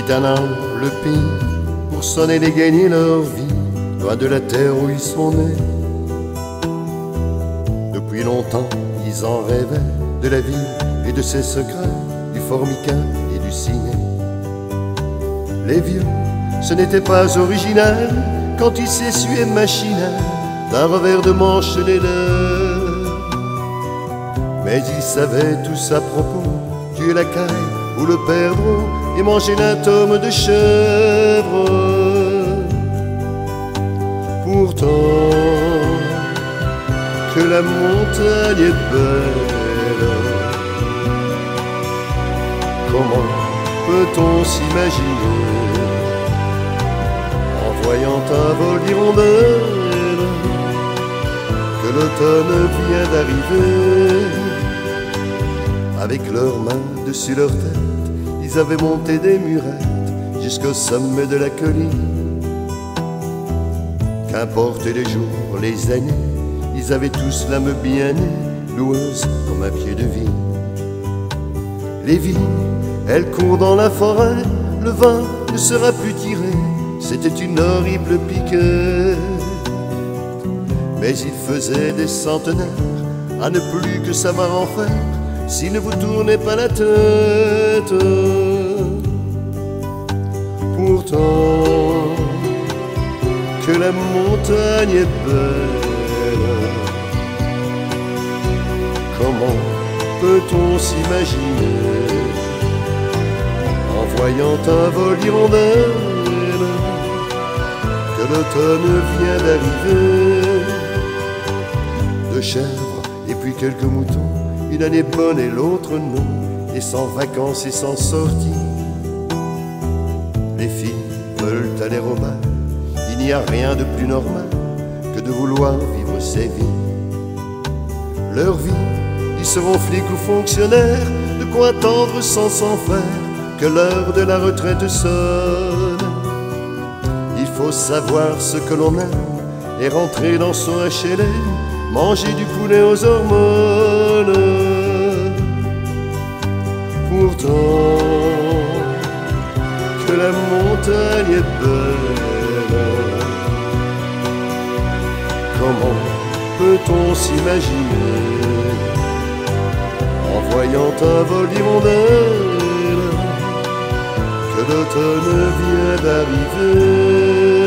quittent un an le pays pour s'en aller gagner leur vie, loin de la terre où ils sont nés. Depuis longtemps, ils en rêvaient de la ville et de ses secrets, du formica et du ciné. Les vieux, ce n'était pas original quand ils s'essuyaient machinal d'un revers de manche les lèvres. Mais ils savaient tous à propos tuer la caille ou le perdreau et manger l'atome de chèvre. Pourtant, que la montagne est belle, comment peut-on s'imaginer en voyant un vol d'hirondelles que l'automne vient d'arriver? Avec leurs mains dessus leur tête, ils avaient monté des murettes jusqu'au sommet de la colline. Qu'importe les jours, les années, ils avaient tous l'âme bien née, loueuse comme un pied de vigne. Les vignes, elles courent dans la forêt, le vin ne sera plus tiré, c'était une horrible piquette. Mais il faisait des centenaires à ne plus que savoir en faire s'il ne vous tournait pas la tête. Pourtant, que la montagne est belle, comment peut-on s'imaginer en voyant un vol d'hirondelles que l'automne vient d'arriver? Deux chèvres et puis quelques moutons, une année bonne et l'autre non, et sans vacances et sans sortie. Les filles veulent aller au bal, il n'y a rien de plus normal que de vouloir vivre ses vies. Leur vie, ils seront flics ou fonctionnaires, de quoi attendre sans s'en faire que l'heure de la retraite sonne. Il faut savoir ce que l'on aime et rentrer dans son HLM, manger du poulet aux hormones. Pourtant, que la montagne est belle, comment peut-on s'imaginer en voyant un vol d'hirondelles que l'automne vient d'arriver?